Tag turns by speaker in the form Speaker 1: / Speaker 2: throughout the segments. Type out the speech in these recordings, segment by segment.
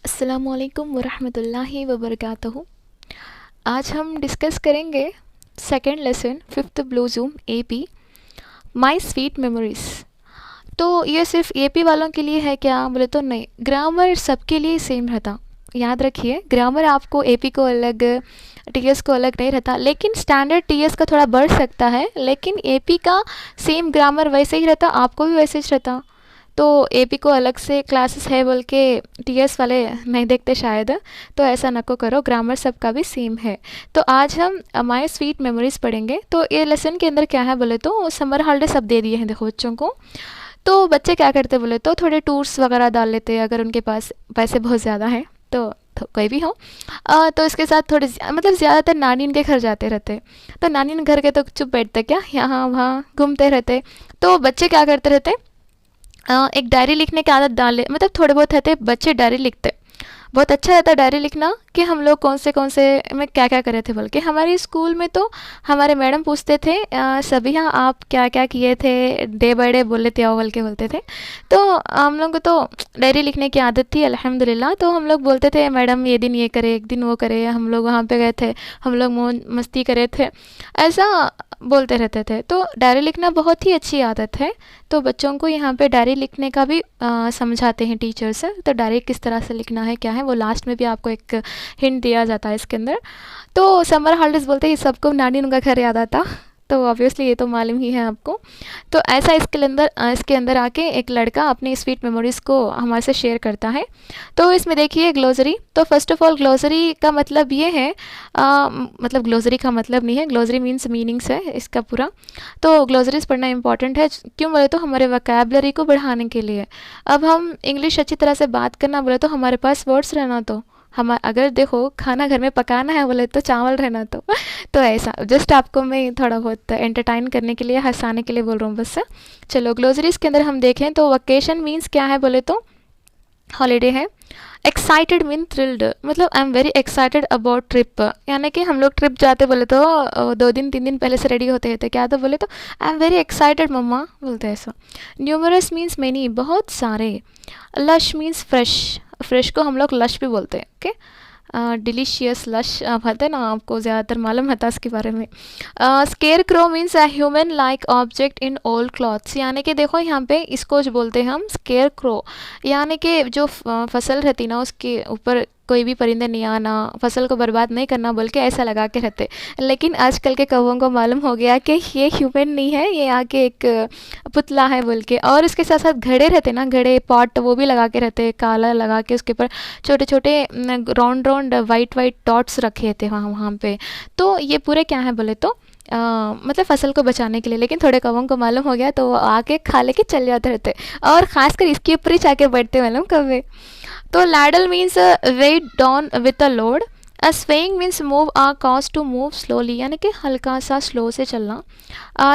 Speaker 1: अस्सलामुअलैकुम वरहमतुल्लाहि वबरकातुहू। आज हम डिस्कस करेंगे second lesson fifth blue zoom AP my sweet memories. तो ये सिर्फ एपी वालों के लिए है क्या बोले तो नहीं, ग्रामर सबके लिए सेम रहता। याद रखिए, ग्रामर आपको एपी को अलग, टीएस को अलग नहीं रहता, लेकिन स्टैंडर्ड टीएस का थोड़ा बढ़ सकता है, लेकिन एपी का सेम ग्रामर वैसे ही रहता, आपको भी वैसे ही रहता। तो एपी को अलग से क्लासेस है बोल के टीएस वाले नहीं देखते शायद, तो ऐसा नको करो, ग्रामर सबका भी सेम है। तो आज हम माय स्वीट मेमोरीज़ पढ़ेंगे। तो ये लेसन के अंदर क्या है बोले तो समर हॉलीडे सब दे दिए हैं देखो बच्चों को। तो बच्चे क्या करते बोले तो थोड़े टूर्स वगैरह डाल लेते हैं, अगर उनके पास पैसे बहुत ज़्यादा हैं तो कोई भी हो। तो इसके साथ थोड़े मतलब ज़्यादातर नानी के घर जाते रहते। तो नानी घर के तो चुप बैठते क्या, यहाँ वहाँ घूमते रहते। तो बच्चे क्या करते रहते, एक डायरी लिखने की आदत डाले, मतलब थोड़े बहुत रहते बच्चे डायरी लिखते। बहुत अच्छा रहता डायरी लिखना कि हम लोग कौन से में क्या क्या करे थे। बल्कि हमारे स्कूल में तो हमारे मैडम पूछते थे सभी हाँ आप क्या क्या किए थे, डे बाय डे बोल लेते आओ बोल के बोलते थे। तो हम लोग को तो डायरी लिखने की आदत थी अल्हम्दुलिल्लाह। तो हम लोग बोलते थे मैडम ये दिन ये करे, एक दिन वो करे, हम लोग वहाँ पे गए थे, हम लोग मौज मस्ती करे थे, ऐसा बोलते रहते थे। तो डायरी लिखना बहुत ही अच्छी आदत है। तो बच्चों को यहाँ पे डायरी लिखने का भी समझाते हैं टीचर्स। तो डायरी किस तरह से लिखना है क्या है वो लास्ट में भी आपको एक हिंट दिया जाता है इसके अंदर। तो समर हॉलीडेज़ बोलते ही सबको नानी उनका घर याद आता, तो ऑब्वियसली ये तो मालूम ही है आपको। तो ऐसा इसके अंदर आके एक लड़का अपनी स्वीट मेमोरीज़ को हमारे से शेयर करता है। तो इसमें देखिए ग्लोसरी। तो फर्स्ट ऑफ ऑल ग्लोसरी का मतलब ये है, मतलब ग्लोसरी का मतलब नहीं है, ग्लोसरी मीन्स मीनिंग्स है इसका पूरा। तो ग्लोसरीज पढ़ना इंपॉर्टेंट है, क्यों बोले तो हमारे वोकैबुलरी को बढ़ाने के लिए। अब हम इंग्लिश अच्छी तरह से बात करना बोले तो हमारे पास वर्ड्स रहना, तो हम अगर देखो खाना घर में पकाना है बोले तो चावल रहना। तो ऐसा जस्ट आपको मैं थोड़ा बहुत एंटरटेन करने के लिए, हंसाने के लिए बोल रहा हूँ बस। चलो ग्लोसरीज के अंदर हम देखें तो वेकेशन मीन्स क्या है बोले तो हॉलीडे है। एक्साइटेड मीन थ्रिल्ड, मतलब I am very excited about trip, यानी कि हम लोग ट्रिप जाते बोले तो 2 दिन 3 दिन पहले से रेडी होते थे क्या, तो बोले तो आई एम वेरी एक्साइटेड मम्मा बोलते हैं ऐसा। न्यूमरस मीन्स मैनी, बहुत सारे। लश मीन्स फ्रेश, फ्रेश को हम लोग लश भी बोलते हैं। ओके, डिलीशियस लश पता है ना आपको, ज़्यादातर मालूम है इसके बारे में। Square crow means a human like object in old clothes, यानी कि देखो यहाँ पे इसको जो बोलते हैं हम स्केयर क्रो, यानी कि जो फसल रहती ना उसके ऊपर कोई भी परिंदे नहीं आना, फसल को बर्बाद नहीं करना बोल के ऐसा लगा के रहते। लेकिन आजकल के कौवों को मालूम हो गया कि ये ह्यूमन नहीं है, ये आके एक पुतला है बोल के। और इसके साथ साथ घड़े रहते ना, घड़े पॉट वो भी लगा के रहते, काला लगा के उसके ऊपर छोटे छोटे round round white white dots रखे थे वहाँ वहाँ पे। तो ये पूरे क्या है बोले तो मतलब फसल को बचाने के लिए। लेकिन थोड़े कौवों को मालूम हो गया तो वो आके खा लेके चल जाते रहते, और ख़ासकर इसके ऊपर ही जाके बैठते मालूम कौवे। तो laden means weighed down with a load. Swaying means move or cause to move slowly, यानी कि हल्का सा स्लो से चलना।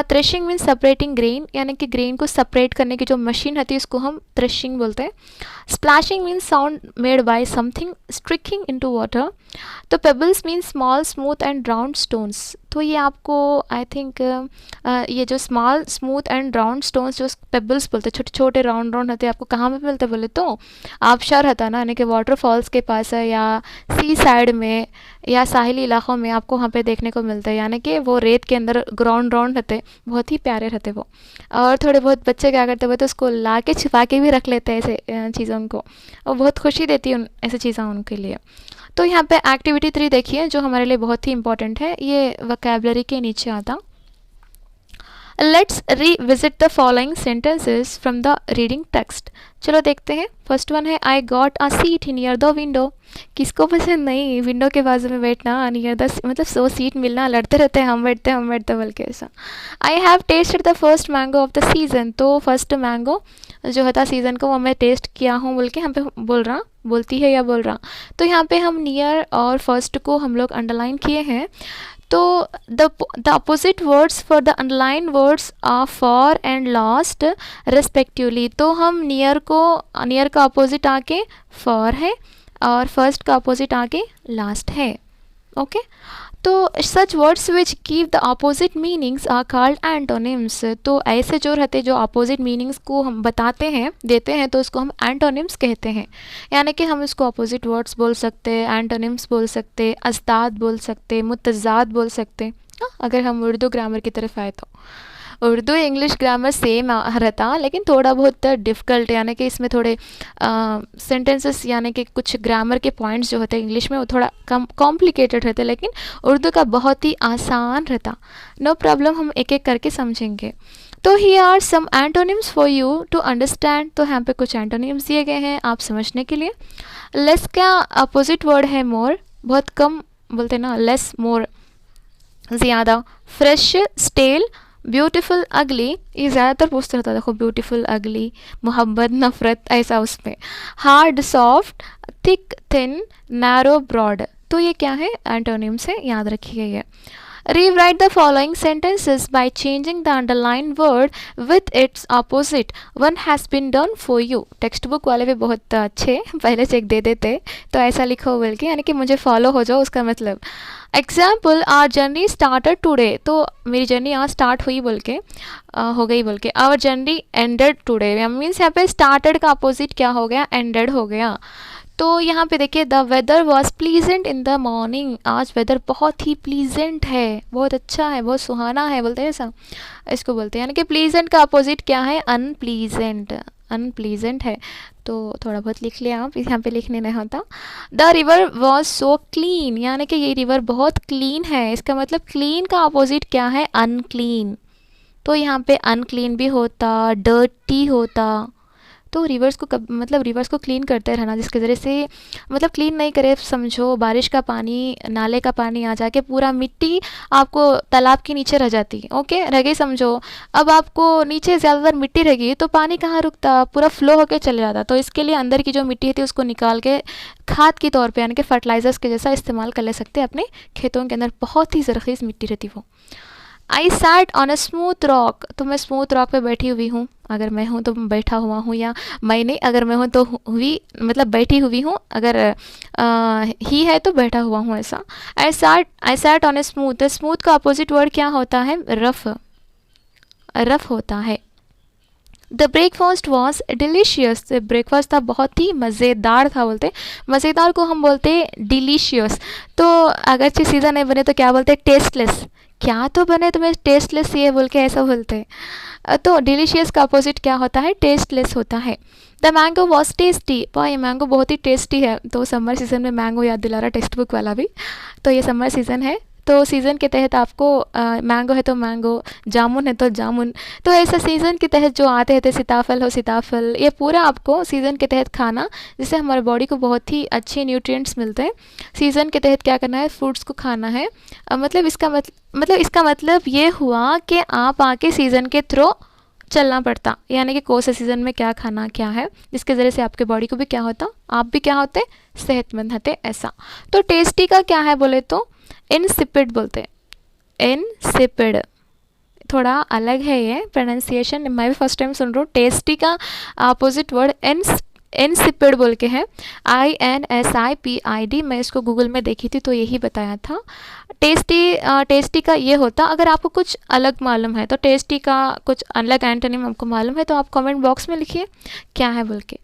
Speaker 1: थ्रेशिंग मीन्स सेपरेटिंग ग्रेन, यानी कि ग्रेन को सेपरेट करने की जो मशीन होती है उसको हम थ्रेशिंग बोलते हैं। Splashing means sound made by something striking into water. तो pebbles means small smooth and round stones. तो ये आपको आई थिंक ये जो small smooth and round stones जो पेबल्स बोलते हैं, छोटे छोटे राउंड राउंड होते हैं, आपको कहाँ पे मिलते बोले तो आबशार होता ना, यानी कि वाटरफॉल्स के पास है, या सी साइड में या साहिली इलाकों में आपको वहाँ पे देखने को मिलते हैं। यानी कि वो रेत के अंदर ग्राउंड राउंड रहते, बहुत ही प्यारे रहते वो। और थोड़े बहुत बच्चे क्या करते हुए तो उसको ला के छिपा के भी रख लेते हैं ऐसे चीज़ों को, और बहुत खुशी देती है उन ऐसी चीज़ें उनके लिए। तो यहाँ पे एक्टिविटी 3 देखिए जो हमारे लिए बहुत ही इंपॉर्टेंट है, ये वोकैबुलरी के नीचे आता। Let's revisit the following sentences from the reading text. चलो देखते हैं। फर्स्ट वन है I got a seat near the window. किसको पसंद नहीं विंडो के बाजू में बैठना, नियर द मतलब सो सीट मिलना, लड़ते रहते हैं हम बैठते बोल के ऐसा। I have tested the first mango of the season. तो फर्स्ट मैंगो जो होता सीज़न को वो मैं टेस्ट किया हूँ बोल के हम पे बोलती है या बोल रहा। तो यहाँ पे हम नियर और फर्स्ट को हम लोग अंडरलाइन किए हैं। तो the opposite words for the underline words are far and last respectively. तो हम नियर का अपोजिट आके फॉर है और फर्स्ट का अपोजिट आके लास्ट है। ओके, तो such words which give the opposite meanings are called antonyms. तो ऐसे जो रहते जो अपोजिट मीनिंग्स को हम बताते हैं देते हैं तो उसको हम एंटोनिम्स कहते हैं। यानी कि हम इसको अपोजिट वर्ड्स बोल सकते, एंटोनिम्स बोल सकते, अस्ताद बोल सकते, मुतज़ाद बोल सकते। अगर हम उर्दू ग्रामर की तरफ आए तो उर्दू इंग्लिश ग्रामर सेम रहता, लेकिन थोड़ा बहुत डिफ़िकल्ट, यानी कि इसमें थोड़े सेंटेंसेस यानी कि कुछ ग्रामर के पॉइंट्स जो होते हैं इंग्लिश में वो थोड़ा कम कॉम्प्लिकेटेड रहते, लेकिन उर्दू का बहुत ही आसान रहता। नो प्रॉब्लम, हम एक एक करके समझेंगे। तो here are some antonyms for you to understand. तो यहाँ पे कुछ एंटोनिम्स दिए गए हैं आप समझने के लिए। लेस का अपोजिट वर्ड है मोर, बहुत कम बोलते ना, लेस मोर ज़्यादा। फ्रेश स्टेल, ब्यूटीफुल अगली, ये ज़्यादातर पूछते रहता है, देखो ब्यूटीफुल अगली, मोहब्बत नफ़रत, ऐसा उसमें। Hard soft, thick thin, narrow broad. तो ये क्या है, एंटोनिम्स है, याद रखिए ये। Rewrite the following sentences by changing the underlined word with its opposite. One has been done for you. Text book वाले भी बहुत अच्छे, पहले से एक दे देते, तो ऐसा लिखो बोल के, यानी कि मुझे फॉलो हो जाओ उसका मतलब। Example, our journey started today. तो मेरी जर्नी आज स्टार्ट हुई बोल के, हो गई बोल के। Our journey ended today, means यहाँ पे स्टार्टेड का अपोजिट क्या हो गया, एंडेड हो गया। तो यहाँ पे देखिए, the weather was pleasant in the morning. आज वेदर बहुत ही प्लीजेंट है, बहुत अच्छा है, बहुत सुहाना है, बोलते हैं ऐसा, इसको बोलते हैं। यानी कि प्लीजेंट का अपोजिट क्या है, अनप्लीजेंट, अनप्लीजेंट है। तो थोड़ा बहुत लिख लिया आप, यहाँ पे लिखने नहीं होता। The river was so clean, यानी कि ये रिवर बहुत क्लीन है, इसका मतलब क्लीन का अपोजिट क्या है, अनक्लीन। तो यहाँ पे अनक्लीन भी होता, डर्टी होता। तो रिवर्स को मतलब रिवर्स को क्लीन करते रहना, जिसके ज़रिए से मतलब क्लीन नहीं करे, समझो बारिश का पानी, नाले का पानी आ जाके पूरा मिट्टी आपको तालाब के नीचे रह जाती, ओके रह गई समझो। अब आपको नीचे ज़्यादातर मिट्टी रहेगी तो पानी कहाँ रुकता, पूरा फ्लो होके चले जाता। तो इसके लिए अंदर की जो मिट्टी थी उसको निकाल के खाद के तौर पे यानी कि फर्टिलाइजर्स के जैसा इस्तेमाल कर ले सकते हैं अपने खेतों के अंदर, बहुत ही ज़रख़ीज़ मिट्टी रहती वो। I sat on a smooth rock, तो मैं स्मूथ रॉक पे बैठी हुई हूँ, अगर मैं हूँ तो बैठा हुआ हूँ, या मैं नहीं, अगर मैं हूँ तो हुई मतलब बैठी हुई हूँ, अगर ही है तो बैठा हुआ हूँ, ऐसा। I sat on a smooth, smooth का अपोजिट वर्ड क्या होता है, रफ, रफ होता है। The breakfast was delicious, breakfast था बहुत ही मज़ेदार था, बोलते मज़ेदार को हम बोलते डिलीशियस। तो अगर चीज़ सीधा नहीं बने तो क्या बोलते, टेस्टलेस। क्या तो बने तो मैं टेस्टलेस ये बोल के ऐसा बोलते हैं। तो डिलीशियस का अपोजिट क्या होता है, टेस्टलेस होता है। द मैंगो वॉज टेस्टी, वाह ये मैंगो बहुत ही टेस्टी है। तो समर सीज़न में मैंगो याद दिला रहा टेक्स्ट बुक वाला भी, तो ये समर सीज़न है, तो सीज़न के तहत आपको मैंगो है तो मैंगो, जामुन है तो जामुन, तो ऐसा सीज़न के तहत जो आते हैं, सीताफल हो सीताफल, ये पूरा आपको सीज़न के तहत खाना, जिससे हमारे बॉडी को बहुत ही अच्छे न्यूट्रिएंट्स मिलते हैं। सीज़न के तहत क्या करना है, फ्रूट्स को खाना है। मतलब इसका मतलब ये हुआ कि आप आके सीज़न के थ्रू चलना पड़ता, यानी कि कौन से सीज़न में क्या खाना क्या है, जिसके ज़रिए से आपके बॉडी को भी क्या होता, आप भी क्या होते, सेहतमंद होते, ऐसा। तो टेस्टी का क्या है बोले तो इनसिपिड बोलते हैं, इनसिपिड, थोड़ा अलग है ये प्रोनाउंसिएशन, मैं भी फर्स्ट टाइम सुन रहा हूँ। टेस्टी का अपोजिट वर्ड इनसिपिड बोल के है, INSIPID। मैं इसको गूगल में देखी थी तो यही बताया था। टेस्टी का ये होता, अगर आपको कुछ अलग मालूम है तो टेस्टी का कुछ अलग एंटोनिम आपको मालूम है तो आप कमेंट बॉक्स में लिखिए क्या है बोल के।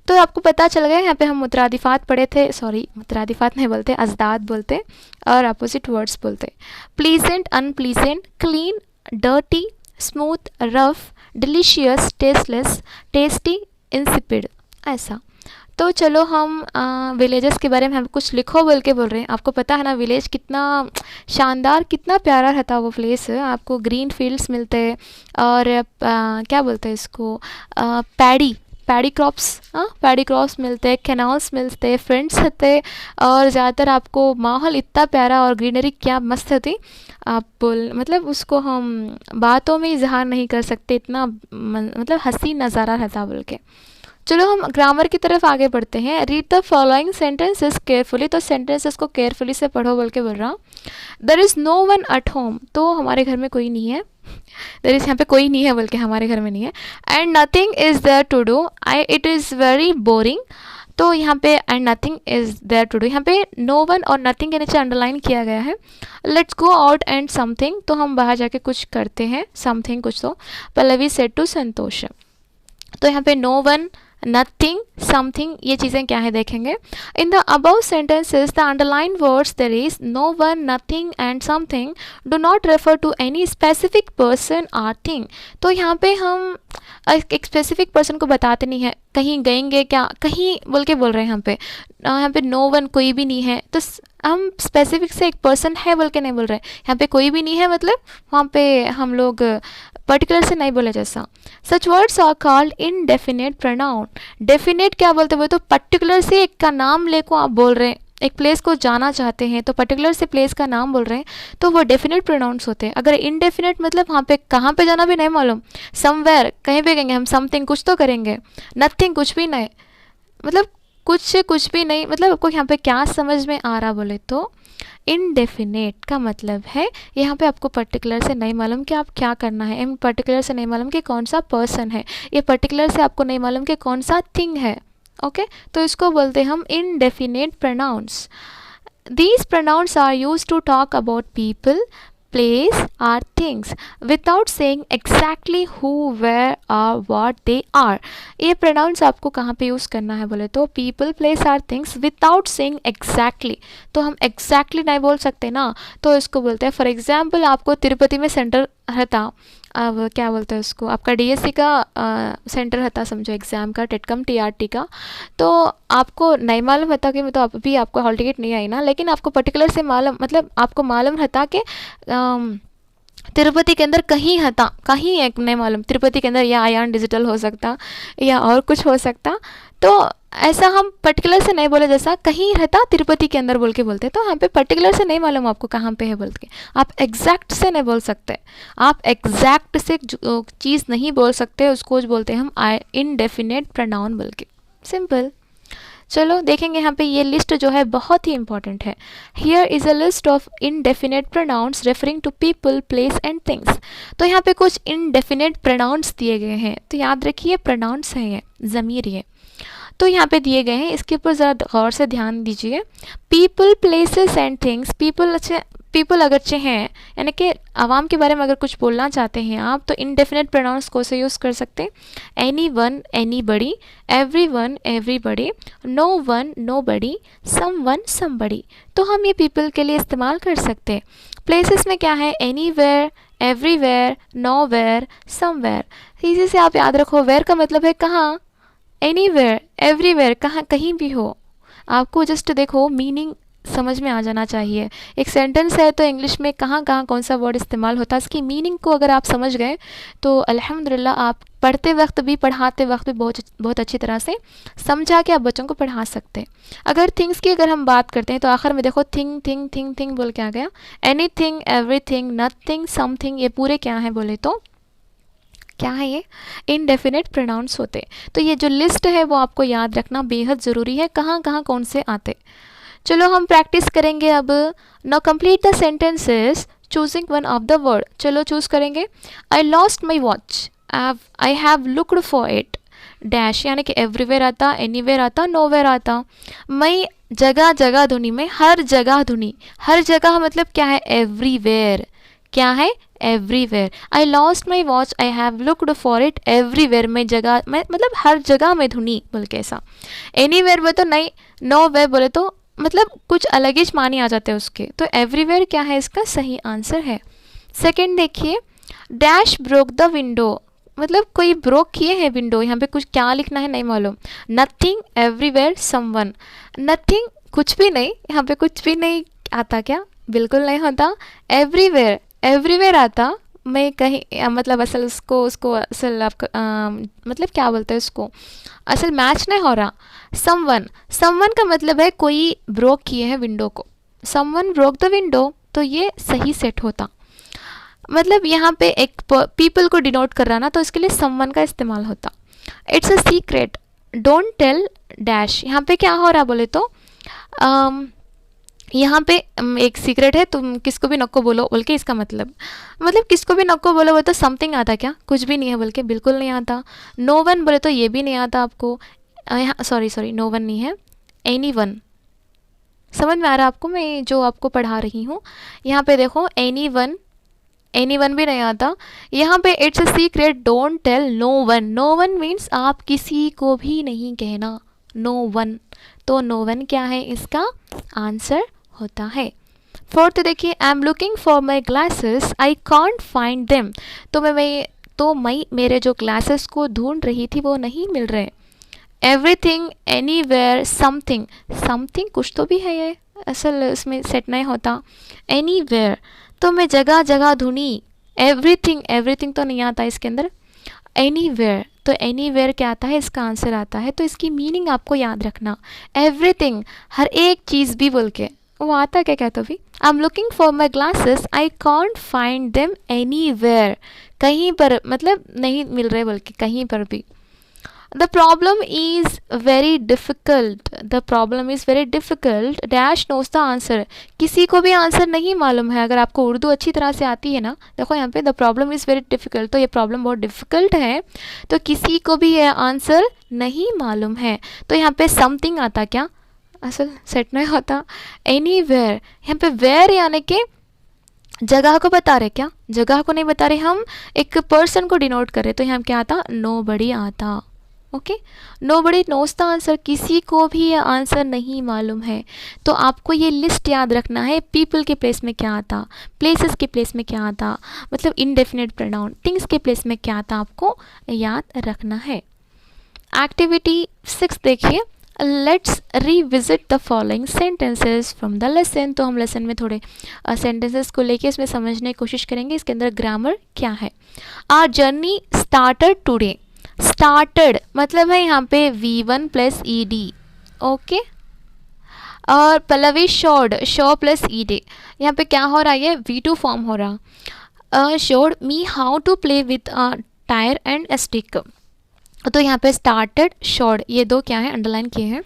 Speaker 1: तो आपको पता चल गया, यहाँ पे हम मुतरादिफात पढ़े थे, सॉरी मुतरादिफात नहीं बोलते, अजदाद बोलते और अपोजिट वर्ड्स बोलते। Pleasant, unpleasant, clean, dirty, smooth, rough, delicious, tasteless, tasty, insipid, ऐसा। तो चलो हम विलेजेस के बारे में हम कुछ लिखो बोल के बोल रहे हैं। आपको पता है ना विलेज कितना शानदार, कितना प्यारा रहता है वो प्लेस, आपको ग्रीन फील्ड्स मिलते हैं और क्या बोलते हैं इसको, पैडी क्रॉप्स मिलते हैं, कैनाल्स मिलते हैं, फ्रेंड्स होते, और ज़्यादातर आपको माहौल इतना प्यारा और ग्रीनरी क्या मस्त होती, आप मतलब उसको हम बातों में इजहार नहीं कर सकते, इतना मतलब हसीन नज़ारा रहता बोल के। चलो हम ग्रामर की तरफ आगे बढ़ते हैं। Read the following sentences carefully, तो सेंटेंसेस को केयरफुली से पढ़ो बोल के बोल रहा हूँ। There is no one at home, तो हमारे घर में कोई नहीं है, देयर इज़ यहाँ पे कोई नहीं है बोल के हमारे घर में नहीं है। And nothing is there to do, it is very boring, तो यहाँ पे and nothing is there to do, यहाँ पे नो वन और नथिंग के नीचे अंडरलाइन किया गया है। Let's go out and something, तो हम बाहर जाके कुछ करते हैं, समथिंग कुछ। तो पल्लवी सेड टू संतोष, तो यहाँ पे नो वन, नथिंग, समथिंग, ये चीज़ें क्या है देखेंगे। In the above sentences the underline words there is no one, nothing and something do not refer to any specific person or thing. तो यहाँ पे हम एक स्पेसिफिक पर्सन को बताते नहीं है, कहीं गएंगे क्या, कहीं बोल के बोल रहे हैं यहाँ पे नो वन, कोई भी नहीं है, तो हम स्पेसिफिक से एक पर्सन है बोल के नहीं बोल रहे हैं। यहाँ पे कोई भी नहीं है मतलब वहाँ पे हम लोग पर्टिकुलर से नहीं बोले जैसा। Such words are called indefinite pronoun. Definite क्या बोलते हैं, तो पर्टिकुलर से एक का नाम लेको आप बोल रहे हैं, एक प्लेस को जाना चाहते हैं तो पर्टिकुलर से प्लेस का नाम बोल रहे हैं, तो वो डेफिनेट प्रोनाउंस होते हैं। अगर इनडेफिनेट मतलब वहाँ पे कहाँ पे जाना भी नहीं मालूम, समवेयर कहीं पे गएंगे हम, समथिंग कुछ तो करेंगे, नथिंग कुछ भी नहीं, मतलब कुछ से कुछ भी नहीं, मतलब आपको यहाँ पे क्या समझ में आ रहा बोले तो इनडेफिनेट का मतलब है यहाँ पे आपको पर्टिकुलर से नहीं मालूम कि आप क्या करना है, इन पर्टिकुलर से नहीं मालूम कि कौन सा पर्सन है, ये पर्टिकुलर से आपको नहीं मालूम कि कौन सा थिंग है। ओके तो इसको बोलते हैं हम indefinite pronouns. These pronouns are used to talk about people, place or things without saying exactly who, where or what they are। ये pronouns आपको कहाँ पे यूज़ करना है बोले तो people, place or things without saying exactly। तो हम exactly नहीं बोल सकते ना, तो इसको बोलते हैं फॉर एग्जाम्पल आपको तिरुपति में सेंटर रहता, अब क्या बोलते हैं उसको, आपका डीएससी का सेंटर रहता समझो एग्ज़ाम का, टेटकम टीआरटी का, तो आपको नहीं मालूम रहता कि तो अभी आपको हॉल टिकट नहीं आई ना, लेकिन आपको पर्टिकुलर से मालूम, मतलब आपको मालूम रहता कि तिरुपति के अंदर कहीं हता, कहीं एक नहीं मालूम तिरुपति के अंदर या आयान डिजिटल हो सकता या और कुछ हो सकता, तो ऐसा हम पर्टिकुलर से नहीं बोले जैसा कहीं रहता तिरुपति के अंदर बोल के बोलते, तो यहाँ पे पर्टिकुलर से नहीं मालूम आपको कहाँ पे है बोल के, आप एग्जैक्ट से नहीं बोल सकते, आप एग्जैक्ट से चीज़ नहीं बोल सकते, उसको बोलते हैं हम इनडेफिनेट प्रोनाउन बोल के, सिंपल। चलो देखेंगे यहाँ पे ये लिस्ट जो है बहुत ही इंपॉर्टेंट है। Here is a list of indefinite pronouns referring to people, place and things. तो यहाँ पे कुछ इनडेफिनेट प्रोनाउंस दिए गए हैं, तो याद रखिए प्रोनाउंस हैं ये, ज़मीर ये, तो यहाँ पे दिए गए हैं, इसके ऊपर ज़रा गौर से ध्यान दीजिए। People, places and things. People अगरचे हैं, यानी कि आवाम के बारे में अगर कुछ बोलना चाहते हैं आप, तो इनडेफिनेट प्रोनाउंस को से यूज़ कर सकते हैं। Anyone, anybody, everyone, everybody, no one, nobody, someone, somebody, तो हम ये पीपल के लिए इस्तेमाल कर सकते हैं। प्लेसेस में क्या है, anywhere, everywhere, nowhere, somewhere. इसी से आप याद रखो, वेयर का मतलब है कहाँ, एनीवेयर, एवरीवेयर, कहाँ कहीं भी हो, आपको जस्ट देखो मीनिंग समझ में आ जाना चाहिए। एक सेंटेंस है तो इंग्लिश में कहाँ कहाँ कौन सा वर्ड इस्तेमाल होता है, इसकी मीनिंग को अगर आप समझ गए तो अल्हम्दुलिल्लाह आप पढ़ते वक्त भी पढ़ाते वक्त भी बहुत अच्छी तरह से समझा के आप बच्चों को पढ़ा सकते हैं। अगर थिंग्स की अगर हम बात करते हैं तो आखिर में देखो थिंग थिंग थिंग थिंग बोल के आ गया, एनीथिंग, एवरीथिंग, नथिंग, समथिंग, ये पूरे क्या हैं बोले तो क्या है, ये इनडेफिनेट प्रोनाउंस होते। तो ये जो लिस्ट है वो आपको याद रखना बेहद ज़रूरी है, कहाँ कहाँ कौन से आते। चलो हम प्रैक्टिस करेंगे अब। Now complete the sentences choosing one of the word. चलो चूज़ करेंगे। I lost my watch, I have looked for it, dash, यानी कि एवरीवेयर आता, एनीवेयर आता, नोवेयर आता। मैं जगह जगह धुनी में, हर जगह धुनी, हर जगह मतलब क्या है, एवरीवेयर, क्या है, everywhere. I lost my watch, I have looked for it everywhere, मैं जगह, मैं मतलब हर जगह में धुनी बोल के ऐसा। एनीवेयर बोले तो नहीं, नो वेयर बोले तो मतलब कुछ अलग ही मानी आ जाते हैं उसके, तो एवरीवेयर क्या है इसका सही आंसर है। सेकंड देखिए, डैश ब्रोक द विंडो, मतलब कोई ब्रोक किए हैं विंडो, यहाँ पे कुछ क्या लिखना है नहीं मालूम। नथिंग, एवरीवेयर, समवन, नथिंग कुछ भी नहीं, यहाँ पे कुछ भी नहीं आता, क्या बिल्कुल नहीं होता। एवरीवेयर, एवरीवेयर आता, मैं कहीं मतलब असल उसको असल आपका मतलब क्या बोलते हैं उसको, असल मैच नहीं हो रहा। समवन, समवन का मतलब है कोई ब्रोक किए हैं विंडो को, समवन ब्रोक द विंडो, तो ये सही सेट होता। मतलब यहाँ पे एक पीपल को डिनोट कर रहा ना, तो इसके लिए समवन का इस्तेमाल होता। It's a secret, don't tell dash, यहाँ पे क्या हो रहा बोले तो यहाँ पे एक सीक्रेट है, तुम किसको भी नको बोलो बोल के, इसका मतलब किसको भी नको बोलो बोले तो समथिंग आता क्या, कुछ भी नहीं है बोल के, बिल्कुल नहीं आता। नो वन बोले तो ये भी नहीं आता आपको। यहाँ सॉरी नो वन नहीं है, एनी वन। समझ में आ रहा है आपको मैं जो आपको पढ़ा रही हूँ? यहाँ पे देखो एनी वन भी नहीं आता। यहाँ पे it's a secret don't tell no one. No one means आप किसी को भी नहीं कहना, नो वन। तो नो वन क्या है, इसका आंसर होता है। फोर्थ देखिए, I am looking for my glasses I can't find them. तो मैं मेरे जो ग्लासेस को ढूंढ रही थी वो नहीं मिल रहे। एवरीथिंग, एनीवेयर, समथिंग, समथिंग कुछ तो भी है, ये असल इसमें सेट नहीं होता। एनीवेयर तो मैं जगह जगह ढूंढी। एवरीथिंग, एवरीथिंग तो नहीं आता इसके अंदर। एनीवेयर, तो एनीवेयर क्या आता है, इसका आंसर आता है। तो इसकी मीनिंग आपको याद रखना, एवरीथिंग, हर एक चीज़ भी बोल के वो आता क्या क्या तो भी। आई am looking for my glasses I can't find them anywhere, कहीं पर मतलब नहीं मिल रहे बल्कि कहीं पर भी। The problem is very difficult. The problem is very difficult. Dash knows the answer. किसी को भी आंसर नहीं मालूम है। अगर आपको उर्दू अच्छी तरह से आती है ना, देखो यहाँ पे the problem is very difficult, तो ये प्रॉब्लम बहुत डिफ़िकल्ट है, तो किसी को भी ये आंसर नहीं मालूम है। तो यहाँ पे समथिंग आता क्या, असल सेट नहीं होता। एनीवेयर, यहाँ पे वेयर यानी कि जगह को बता रहे, क्या जगह को नहीं बता रहे, हम एक पर्सन को डिनोट कर रहे। तो यहाँ क्या आता, नोबडी आता। Okay, nobody knows the answer, किसी को भी ये आंसर नहीं मालूम है। तो आपको ये लिस्ट याद रखना है, पीपल के प्लेस में क्या आता, प्लेसेस के प्लेस में क्या आता, मतलब इनडेफिनेट प्रोनाउन, थिंग्स के प्लेस में क्या आता, आपको याद रखना है। एक्टिविटी 6 देखिए, let's revisit the following sentences from the lesson. तो हम लेसन में थोड़े सेंटेंसेस को लेके इसमें समझने की कोशिश करेंगे, इसके अंदर ग्रामर क्या है। Our journey started today. Started मतलब है यहाँ पे V1 प्लस ED, ओके। और Pallavi showed, show plus ED, यहाँ पे क्या हो रहा है, ये V2 फॉर्म हो रहा। Showed me how to play with a tyre and a stick. तो यहाँ पे स्टार्टेड, शोड, ये दो क्या है, अंडरलाइन किए हैं।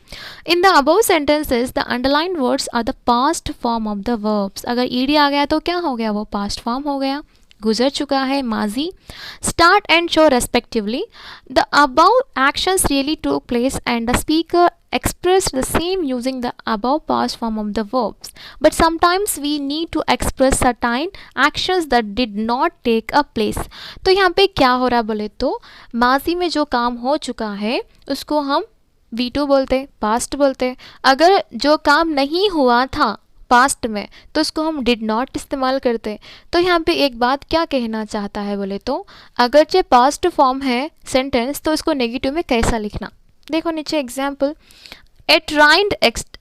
Speaker 1: In the above sentences the underline words are the past form of the verbs. अगर ED आ गया तो क्या हो गया, वो पास्ट फॉर्म हो गया, गुजर चुका है, माजी। Start and show respectively, the above actions really टूक place and the speaker expressed the same using the above past form of the verbs, but sometimes we need to express certain actions that did not take a place। तो यहाँ पे क्या हो रहा बोले तो माजी में जो काम हो चुका है उसको हम V2 बोलते, पास्ट बोलते। अगर जो काम नहीं हुआ था पास्ट में तो उसको हम डिड नॉट इस्तेमाल करते। तो यहाँ पे एक बात क्या कहना चाहता है बोले तो, अगरचे पास्ट फॉर्म है सेंटेंस तो उसको नेगेटिव में कैसा लिखना। देखो नीचे एग्जाम्पल, इट राइन्ड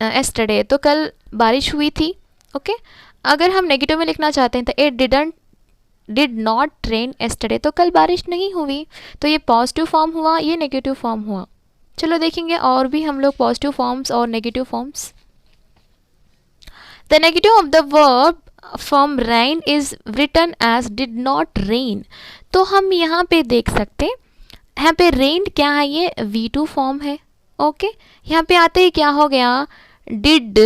Speaker 1: एस्टरडे, तो कल बारिश हुई थी, ओके। अगर हम नेगेटिव में लिखना चाहते हैं तो it did not rain yesterday, तो कल बारिश नहीं हुई। तो ये पॉजिटिव फॉर्म हुआ, ये नेगेटिव फॉर्म हुआ। चलो देखेंगे और भी हम लोग पॉजिटिव फॉर्म्स और negative forms. The negative of the verb from rain is written as did not rain. तो हम यहाँ पे देख सकते हैं, यहाँ पे रेन्ड क्या है, ये V2 फॉर्म है, ओके। यहाँ पे आते ही क्या हो गया, डिड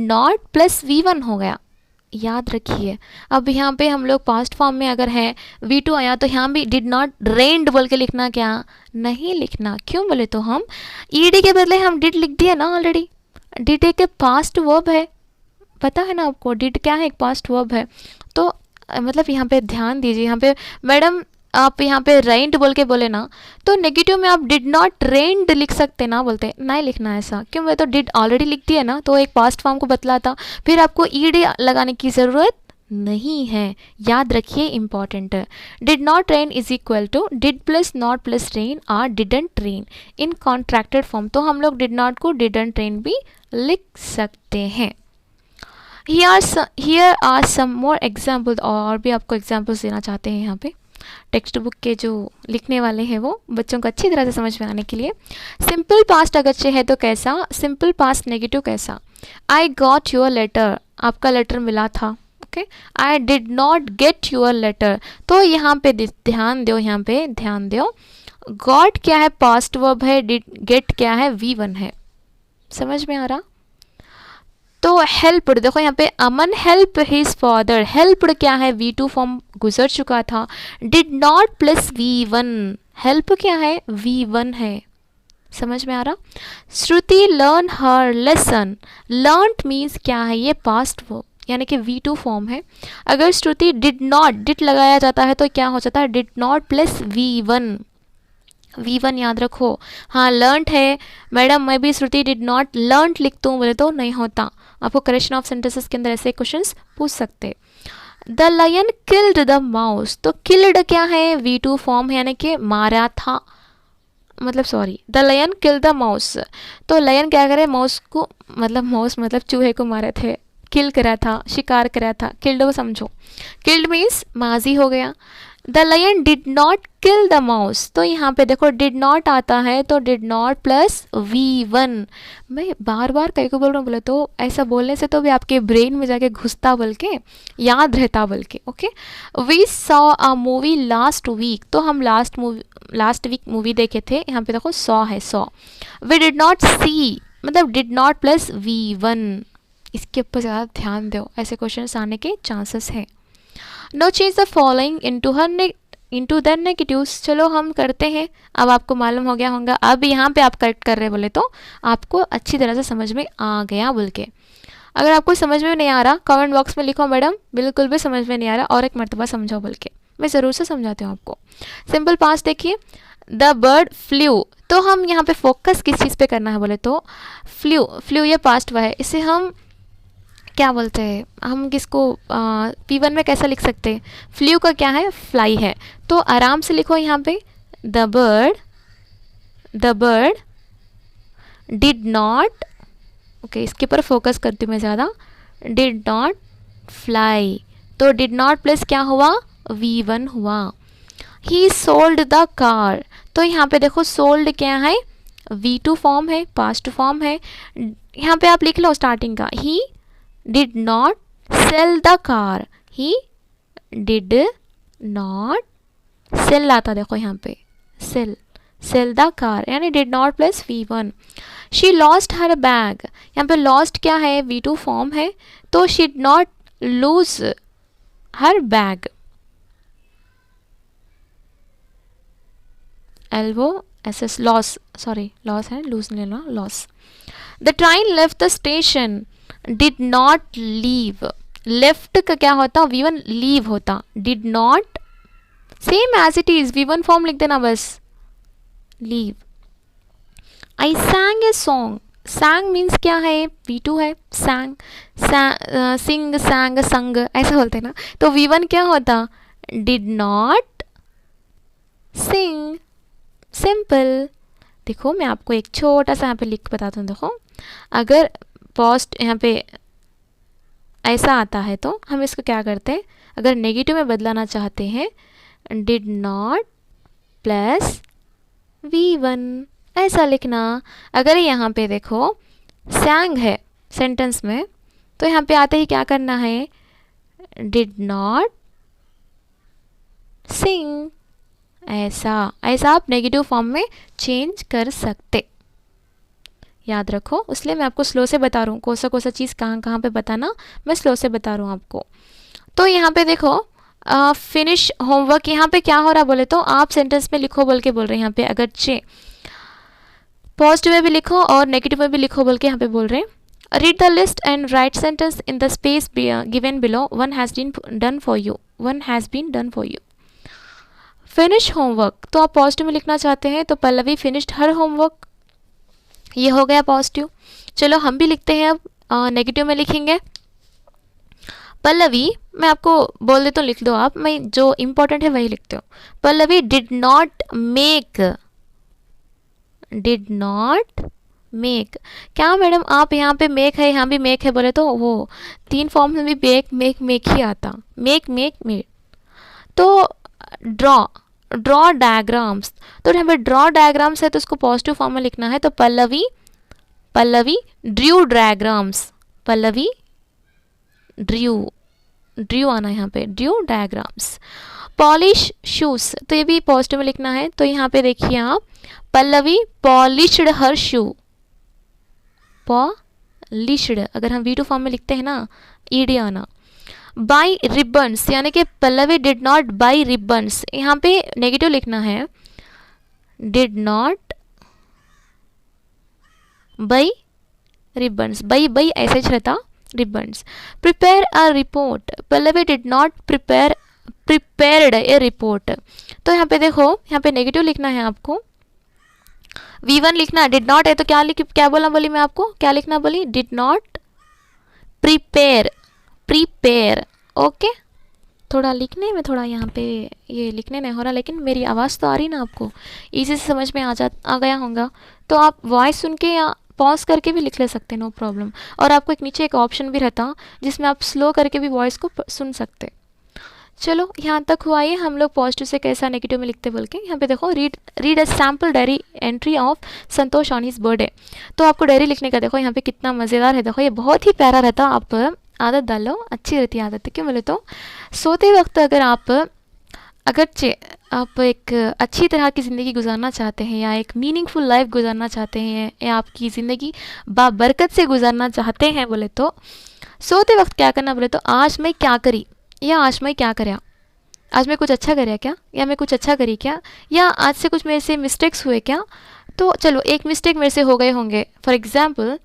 Speaker 1: नॉट प्लस V1 हो गया, याद रखिए। अब यहाँ पे हम लोग पास्ट फॉर्म में अगर है V2 आया तो यहाँ भी डिड नॉट रेन्ड बोल के लिखना, क्या नहीं लिखना। क्यों बोले तो हम ED के बदले हम डिड लिख दिया ना ऑलरेडी। डिड एक पास्ट वर्ब है, पता है ना आपको, डिड क्या है, एक पास्ट वर्ब है। तो मतलब यहाँ पे ध्यान दीजिए, यहाँ पे मैडम आप यहाँ पे रेन्ड बोल के बोले ना तो नेगेटिव में आप डिड नॉट रेन्ड लिख सकते ना, बोलते नहीं लिखना ऐसा। क्यों बोले तो डिड ऑलरेडी लिख दिया ना, तो एक पास्ट फॉर्म को बतलाता, फिर आपको ED लगाने की ज़रूरत नहीं है, याद रखिए, इंपॉर्टेंट है। Did not rain is equal to did plus not plus rain और didn't rain in contracted form. तो हम लोग डिड नॉट को डिडंट रेन भी लिख सकते हैं। Here are some more example, और भी आपको एग्जाम्पल्स देना चाहते हैं यहाँ पे। टेक्स्ट बुक के जो लिखने वाले हैं वो बच्चों को अच्छी तरह से समझ में आने के लिए। सिंपल पास्ट अगरचे है तो कैसा, सिंपल पास्ट नेगेटिव कैसा, आई गॉट योर लेटर, आपका लेटर मिला था, okay. I did not get your letter, तो यहाँ पे ध्यान दो, यहाँ पे ध्यान दो, गॉट क्या है, पास्ट वर्ब है, डिड गेट क्या है, V1 है। समझ में आ रहा। तो हेल्प्ड, देखो यहाँ पे अमन हेल्प हिज फादर, हेल्प्ड क्या है, V2 फॉर्म गुजर चुका था। Did not plus V1, help क्या है, V1 है। समझ में आ रहा? Shruti learn her lesson, learned means क्या है, ये पास्ट वर्ब यानी कि V2 फॉर्म है। अगर श्रुति डिड नॉट, डिड लगाया जाता है तो क्या हो जाता है, did not plus V1, V1 याद रखो। हाँ लर्नड है मैडम, मैं भी श्रुति डिड नॉट लर्नड लिखता हूँ बोले तो नहीं होता, आपको करेक्शन ऑफ सेंटेंसेस के अंदर ऐसे क्वेश्चंस पूछ सकते। The lion killed the mouse, तो किल्ड क्या है, V2 फॉर्म है यानी कि मारा था, मतलब sorry the lion kill the mouse, तो लायन क्या करे, माउस को माउस मतलब चूहे को मारे थे, किल करा था, शिकार करा था, किल्ड को समझो, किल्ड मीन्स माजी हो गया। The lion did not kill the mouse, तो यहाँ पे देखो डिड नॉट आता है तो डिड नॉट प्लस V1। मैं बार बार कहीं को बोल रहा हूँ बोले तो ऐसा बोलने से तो भी आपके ब्रेन में जाके घुसता बोल के, याद रहता बोल के। Okay, we saw a movie last week, तो हम लास्ट वीक मूवी देखे थे, यहाँ पे देखो सॉ है, सॉ। वी डिड नॉट सी, मतलब डिड नॉट प्लस V1, इसके ऊपर ज़्यादा ध्यान दो, ऐसे क्वेश्चन आने के चांसेस हैं। No change the following into the negatives, चलो हम करते हैं, अब आपको मालूम हो गया होगा, अब यहाँ पे आप करेक्ट कर रहे बोले तो आपको अच्छी तरह से समझ में आ गया बोल के। अगर आपको समझ में नहीं आ रहा कमेंट बॉक्स में लिखो मैडम बिल्कुल भी समझ में नहीं आ रहा और एक मरतबा समझाओ बोल के, मैं ज़रूर से समझाती हूँ आपको। सिंपल पास्ट देखिए, द बर्ड फ्लू, तो हम यहाँ पे फोकस किस चीज़ पे करना है बोले तो फ्लू, फ्लू ये पास्ट हुआ है, इसे हम क्या बोलते हैं, हम किसको P1 में कैसा लिख सकते हैं, फ्लू का क्या है, फ्लाई है, तो आराम से लिखो यहाँ पे the bird did not, okay इसके ऊपर फोकस करती हूँ मैं ज़्यादा, डिड नॉट फ्लाई, तो डिड नॉट प्लस क्या हुआ, V1 हुआ। ही सोल्ड द कार, तो यहाँ पे देखो सोल्ड क्या है, V2 फॉर्म है, पास्ट फॉर्म है, यहाँ पे आप लिख लो स्टार्टिंग का, ही did not sell the car, he did not sell आता देखो यहाँ पे sell the car यानी did not plus V1। she lost her bag, यहाँ पे lost क्या है, V2 फॉर्म है, तो she did not lose her bag, LOSS loss, sorry loss है, लूज नहीं लेना, loss. The train left the station, did not leave, left का क्या होता, V1 लीव होता, did not same as it is, V1 form लिख देना बस, leave. I sang a song, sang means क्या है, V2 है, सैंग, सिंग सैंग संग ऐसा बोलते हैं ना, तो V1 क्या होता, डिड नॉट सिंग, सिंपल। देखो मैं आपको एक छोटा सा यहाँ पे लिख बताता हूँ, देखो अगर पोस्ट यहाँ पे ऐसा आता है तो हम इसको क्या करते हैं, अगर नेगेटिव में बदलाना चाहते हैं, डिड नॉट प्लस V1 ऐसा लिखना। अगर यहाँ पे देखो सैंग है सेंटेंस में, तो यहाँ पे आते ही क्या करना है, डिड नॉट सिंग, ऐसा ऐसा आप नेगेटिव फॉर्म में चेंज कर सकते, याद रखो। इसलिए मैं आपको स्लो से बता रहा हूँ, कौन सा चीज़ कहाँ कहाँ पे बताना, मैं स्लो से बता रहा हूँ आपको। तो यहाँ पे देखो फिनिश होमवर्क, यहाँ पे क्या हो रहा बोले तो आप सेंटेंस में लिखो बोल के बोल रहे हैं, यहाँ पे अगर पॉजिटिव में भी लिखो और नेगेटिव में भी लिखो बोल के यहाँ पे बोल रहे हैं। Read the list and write sentence in the space given below, one has been done for you, one has been done for you. Finish homework, तो आप पॉजिटिव में लिखना चाहते हैं तो पल्लवी फिनिश्ड हर होमवर्क, ये हो गया पॉजिटिव। चलो हम भी लिखते हैं, अब नेगेटिव में लिखेंगे। पल्लवी, मैं आपको बोल देता हूँ लिख दो आप, मैं जो इम्पोर्टेंट है वही लिखते हो। Pallavi did not make, did not make, क्या मैडम आप यहाँ पे मेक है यहाँ भी मेक है बोले तो वो तीन फॉर्म में भी मेक ही आता, मेक मेक। तो ड्रॉ डायग्राम्स, तो यहाँ पे ड्रॉ डायग्राम्स है तो उसको पॉजिटिव फॉर्म में लिखना है, तो Pallavi Drew diagrams, Pallavi Drew आना है यहाँ पे, ड्रू डायग्राम्स। पॉलिश शूज, तो ये भी पॉजिटिव में लिखना है, तो यहाँ पे देखिए आप पल्लवी पॉलिश्ड हर शू, पॉलिश्ड अगर हम V2 फॉर्म में लिखते हैं ना, ईडी आना। बाई रिबन्स, यानी कि Pallavi did not by ribbons, यहाँ पे नेगेटिव लिखना है, did not by ribbons. By ऐसे ही रहता ribbons. Prepare a report. Pallavi did not prepared a report. तो यहाँ पे देखो, यहाँ पे नेगेटिव लिखना है आपको, V1 लिखना, डिड नॉट है तो क्या बोला बोली मैं आपको, क्या लिखना बोली, डिड नॉट प्रिपेयर। ओके, थोड़ा लिखने में थोड़ा यहाँ पे ये लिखने नहीं हो रहा, लेकिन मेरी आवाज़ तो आ रही ना आपको, इसी से समझ में आ गया होगा। तो आप वॉइस सुन के या पॉज करके भी लिख ले सकते, नो प्रॉब्लम। और आपको एक नीचे एक ऑप्शन भी रहता जिसमें आप स्लो करके भी वॉइस को सुन सकते। चलो यहाँ तक हुआ ये, हम लोग पॉजिटिव से कैसा नेगेटिव में लिखते बोल के। यहाँ पे देखो, read a sample diary entry of Santosh on his birthday. तो आपको डायरी लिखने का देखो यहाँ पे कितना मज़ेदार है, देखो ये बहुत ही प्यारा रहता। आप आदत डालो, अच्छी रहती है आदत। क्यों बोले तो सोते वक्त अगर अगरचे आप एक अच्छी तरह की ज़िंदगी गुजारना चाहते हैं या एक मीनिंगफुल लाइफ गुजारना चाहते हैं या आपकी ज़िंदगी बाबरकत से गुजारना चाहते हैं बोले तो सोते वक्त क्या करना बोले तो आज मैं क्या करी या आज मैं क्या कराया, आज मैं कुछ अच्छा कराया क्या, या मैं कुछ अच्छा करी क्या, या आज से कुछ मेरे से मिस्टेक्स हुए क्या। तो चलो एक मिस्टेक मेरे से हो गए होंगे, फॉर एग्ज़ाम्पल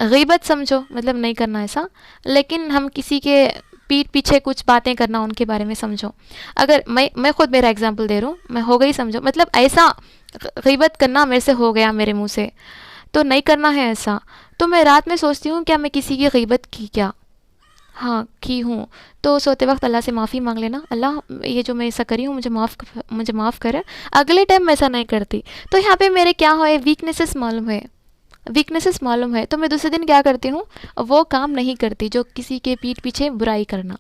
Speaker 1: गीबत समझो, मतलब नहीं करना ऐसा, लेकिन हम किसी के पीठ पीछे कुछ बातें करना उनके बारे में समझो। अगर मैं खुद मेरा एग्जांपल दे रहा हूँ, मैं हो गई समझो, मतलब ऐसा गीबत करना मेरे से हो गया मेरे मुंह से, तो नहीं करना है ऐसा। तो मैं रात में सोचती हूँ क्या मैं किसी की गीबत की क्या, हाँ की हूँ, तो सोते वक्त अल्लाह से माफ़ी मांग लेना, अल्लाह ये जो मैं ऐसा करी हूँ मुझे माफ़ करे, अगले टाइम मैं ऐसा नहीं करती। तो यहाँ पे मेरे क्या है, वीकनेसेस मालूम है, तो मैं दूसरे दिन क्या करती हूँ, वो काम नहीं करती जो किसी के पीठ पीछे बुराई करना।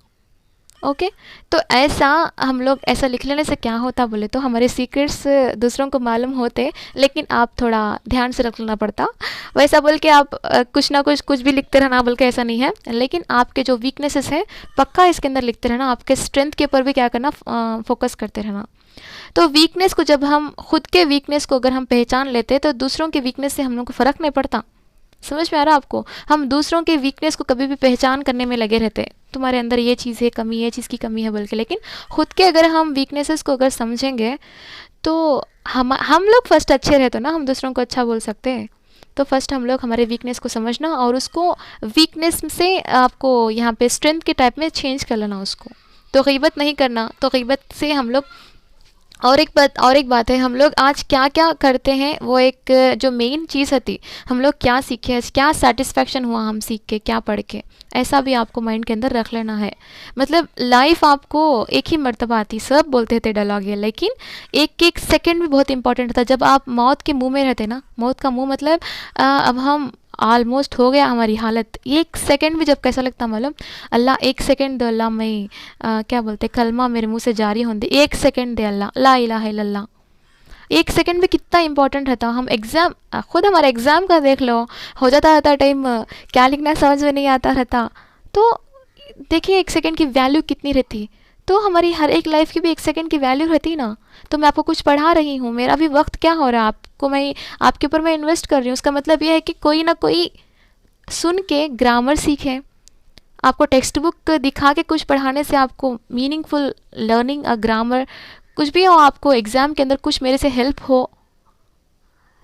Speaker 1: ओके, तो ऐसा हम लोग ऐसा लिख लेने से क्या होता बोले तो हमारे सीक्रेट्स दूसरों को मालूम होते, लेकिन आप थोड़ा ध्यान से रखना पड़ता। वैसा बोल के आप कुछ ना कुछ भी लिखते रहना बोल के ऐसा नहीं है, लेकिन आपके जो वीकनेसेस है पक्का इसके अंदर लिखते रहना, आपके स्ट्रेंथ के ऊपर भी क्या करना, फोकस करते रहना। तो वीकनेस को जब हम खुद के वीकनेस को अगर हम पहचान लेते तो दूसरों के वीकनेस से हम लोग को फ़र्क नहीं पड़ता। समझ में आ रहा आपको, हम दूसरों के वीकनेस को कभी भी पहचान करने में लगे रहते, तुम्हारे अंदर ये चीज़ है कमी, ये चीज़ की कमी है बोल के, लेकिन खुद के अगर हम वीकनेसेस को अगर समझेंगे तो हम लोग फर्स्ट अच्छे रहते ना, हम दूसरों को अच्छा बोल सकते हैं। तो फर्स्ट हम लोग हमारे वीकनेस को समझना और उसको वीकनेस से आपको यहाँ पे स्ट्रेंथ के टाइप में चेंज कर लेना उसको। तो गीबत नहीं करना, तो गीबत से हम लोग और एक बात है, हम लोग आज क्या क्या करते हैं वो एक जो मेन चीज़ थी, हम लोग क्या सीखे, क्या सेटिस्फेक्शन हुआ हम सीख के, क्या पढ़ के, ऐसा भी आपको माइंड के अंदर रख लेना है। मतलब लाइफ आपको एक ही मर्तबा आती, सब बोलते थे डायलॉग ये, लेकिन एक एक सेकंड भी बहुत इंपॉर्टेंट था। जब आप मौत के मुंह में रहते ना, मौत का मुंह मतलब अब हम ऑलमोस्ट हो गया हमारी हालत, एक सेकंड भी जब कैसा लगता मालूम, अल्लाह एक सेकंड दे, अल्लाह मैं क्या बोलते कलमा मेरे मुंह से जारी होने दे, एक सेकंड दे अल्लाह, ला इलाहा इल्लल्लाह। एक सेकंड में कितना इंपॉर्टेंट रहता। हम एग्ज़ाम खुद हमारे एग्ज़ाम का देख लो, हो जाता रहता टाइम क्या लिखना समझ में नहीं आता रहता, तो देखिए एक सेकंड की वैल्यू कितनी रहती। तो हमारी हर एक लाइफ की भी एक सेकंड की वैल्यू रहती ना। तो मैं आपको कुछ पढ़ा रही हूँ, मेरा भी वक्त क्या हो रहा है, आपको मैं आपके ऊपर मैं इन्वेस्ट कर रही हूँ, उसका मतलब ये है कि कोई ना कोई सुन के ग्रामर सीखे। आपको टेक्स्ट बुक दिखा के कुछ पढ़ाने से आपको मीनिंगफुल लर्निंग ग्रामर कुछ भी हो, आपको एग्ज़ाम के अंदर कुछ मेरे से हेल्प हो,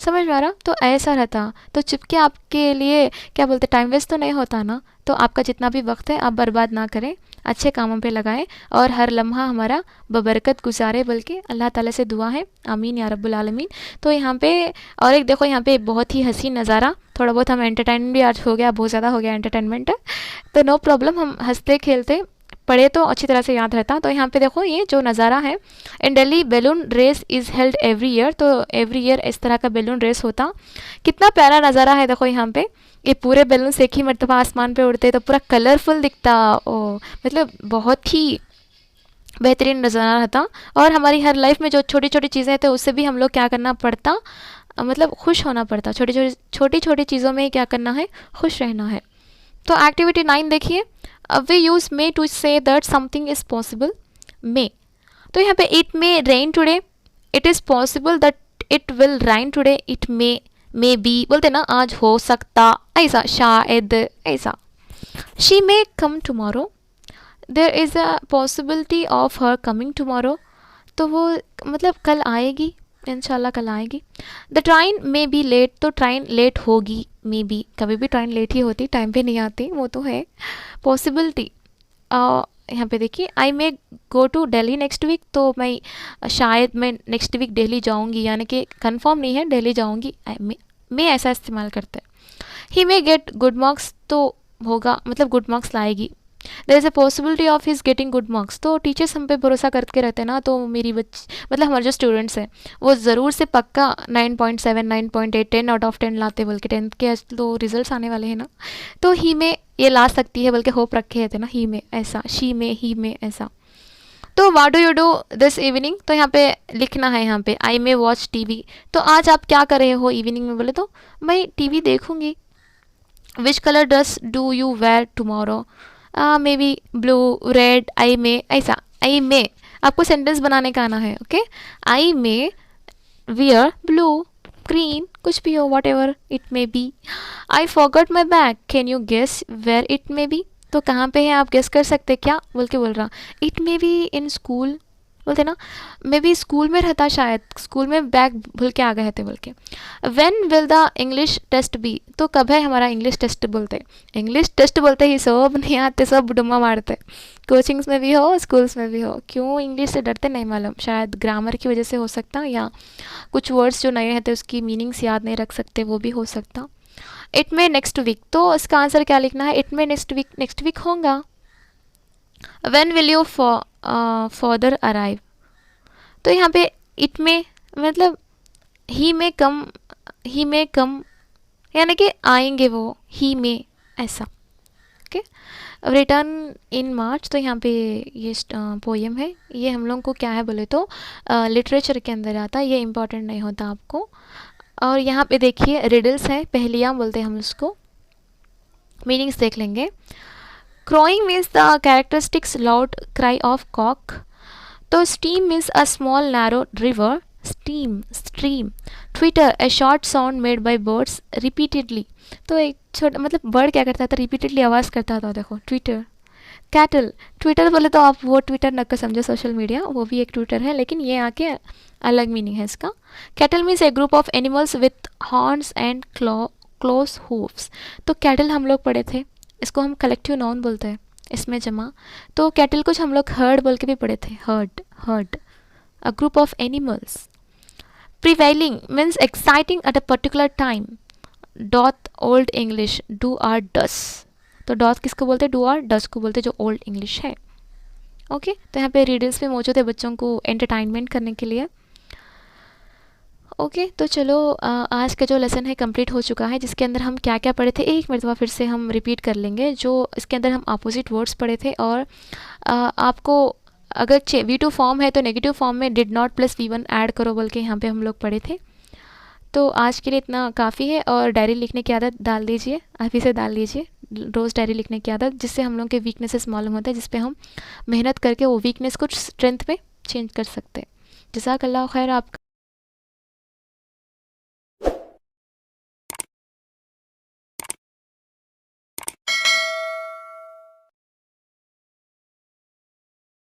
Speaker 1: समझ में आ रहा, तो ऐसा रहता। तो चुपके आपके लिए क्या बोलते टाइम वेस्ट तो नहीं होता ना। तो आपका जितना भी वक्त है आप बर्बाद ना करें, अच्छे कामों पे लगाएं और हर लम्हा हमारा बबरकत गुजारे, बल्कि अल्लाह ताला से दुआ है, आमीन या रब्बुल आलमीन। तो यहाँ पे और एक देखो, यहाँ पे बहुत ही हसीन नज़ारा, थोड़ा बहुत हम एंटरटेनमेंट भी आज हो गया, बहुत ज़्यादा हो गया एंटरटेनमेंट, तो नो प्रॉब्लम, हम हंसते खेलते पढ़े तो अच्छी तरह से याद रहता। तो यहाँ पे देखो ये जो नज़ारा है, in Delhi balloon race is held every year, तो एवरी ईयर इस तरह का बैलून रेस होता। कितना प्यारा नज़ारा है, देखो यहाँ पे ये पूरे बैलून से एक ही मरतबा आसमान पे उड़ते तो पूरा कलरफुल दिखता, ओ मतलब बहुत ही बेहतरीन नज़ारा था। और हमारी हर लाइफ में जो छोटी छोटी चीज़ें थे उससे भी हम लोग क्या करना पड़ता, मतलब खुश होना पड़ता, छोटी छोटी चीज़ों में ही क्या करना है, खुश रहना है। तो एक्टिविटी 9 देखिए, we use may to say that something is possible. May, तो यहाँ पे it may rain today, it is possible that it will rain today, it may be बोलते ना, आज हो सकता, ऐसा शायद ऐसा। She may come tomorrow, there is a possibility of her coming tomorrow, तो वो मतलब कल आएगी, इंशाल्लाह कल आएगी। The train may be late, तो ट्रेन लेट होगी, मे बी, कभी भी ट्रेन लेट ही होती, टाइम पे नहीं आती, वो तो है पॉसिबिलिटी। यहाँ पे देखिए, I may go to Delhi next week, तो मैं शायद मैं नेक्स्ट वीक दिल्ली जाऊँगी, यानी कि कंफर्म नहीं है, दिल्ली जाऊँगी, मैं ऐसा इस्तेमाल करते हैं। He may get good marks, तो होगा मतलब गुड मार्क्स लाएगी। There is a possibility of his getting good marks, तो टीचर्स हम पे भरोसा करके रहते हैं ना, तो मेरी मतलब हमारे जो स्टूडेंट्स हैं वो ज़रूर से पक्का 9.7 9.8 10 आउट ऑफ 10 लाते, बल्कि 10th के तो रिजल्ट्स आने वाले हैं ना, तो ही में ये ला सकती है, बल्कि होप रखे थे ना, ही में ऐसा, शी में, ही में ऐसा। तो what do you do this evening, तो यहाँ पे लिखना है, यहाँ पे आई मे वॉच टीवी, तो आज आप क्या कर रहे हो इवनिंग में, बोले तो मैं टीवी देखूंगी। Which colour dress do you wear tomorrow, may be blue, red, I may, ऐसा, आई मे आपको सेंटेंस बनाने का आना है, okay. I may wear blue, green, कुछ भी हो, whatever it may be. I forgot my bag, can you guess where it may be, तो कहाँ पे है आप गेस कर सकते क्या, बोल के बोल रहा। It may be in school, बोलते ना, मे बी स्कूल में रहता, शायद स्कूल में बैग भूल के आ गए थे, बोल के। When will the English test be, तो कब है हमारा इंग्लिश टेस्ट, बोलते इंग्लिश टेस्ट बोलते ही सब नहीं आते, सब डुम्मा मारते, कोचिंग्स में भी हो, स्कूल्स में भी हो। क्यों इंग्लिश से डरते नहीं मालूम, शायद ग्रामर की वजह से हो सकता, या कुछ वर्ड्स जो नए रहते उसकी मीनिंग्स याद नहीं रख सकते, वो भी हो सकता। इट मे नेक्स्ट वीक, तो इसका आंसर क्या लिखना है, इट मे नेक्स्ट वीक होगा। When will you father arrive, तो यहाँ पे इट में मतलब ही में कम यानी कि आएंगे वो, ही में ऐसा, ओके। रिटर्न इन मार्च, तो यहाँ पे ये पोएम है, ये हम लोग को क्या है बोले तो लिटरेचर के अंदर आता है, ये इम्पॉर्टेंट नहीं होता आपको। और यहाँ पे देखिए रिडल्स हैं, पहेलियाँ बोलते हैं हम उसको, मीनिंग्स देख लेंगे। Crowing means the characteristics loud cry of cock, तो steam means a small narrow river, stream. Twitter a short sound made by birds repeatedly, तो एक छोटा मतलब बर्ड क्या करता था, रिपीटेडली आवाज़ करता था, देखो ट्विटर। कैटल, ट्विटर बोले तो आप वो ट्विटर न कर समझो सोशल मीडिया, वो भी एक ट्विटर है, लेकिन ये आके अलग मीनिंग है इसका। Cattle means A group of animals with horns and close hoofs, तो कैटल हम लोग पढ़े थे, इसको हम कलेक्टिव नाउन बोलते हैं, इसमें जमा, तो कैटल कुछ हम लोग हर्ड बोल के भी पढ़े थे, herd a group of animals. Prevailing means exciting at a particular time, doth old English do or does, तो डॉथ किसको बोलते हैं, डू आर डस को बोलते हैं, जो ओल्ड इंग्लिश है, ओके। तो यहाँ पे रीडल्स भी मौजूद है बच्चों को एंटरटेनमेंट करने के लिए, ओके। तो चलो आज का जो लेसन है कंप्लीट हो चुका है, जिसके अंदर हम क्या क्या पढ़े थे एक मरतबा फिर से हम रिपीट कर लेंगे। जो इसके अंदर हम अपोजिट वर्ड्स पढ़े थे, और आपको अगर V2 फॉर्म है तो नेगेटिव फॉर्म में did not plus V1 add करो बोल के यहाँ पे हम लोग पढ़े थे। तो आज के लिए इतना काफ़ी है, और डायरी लिखने की आदत डाल दीजिए, अभी से डाल लीजिए रोज़ डायरी लिखने की आदत, जिससे हम लोग के वीकनेसेस मालूम होता है, जिस पे हम मेहनत करके वो वीकनेस को स्ट्रेंथ में चेंज कर सकते हैं। जज़ाकल्लाह खैर। आप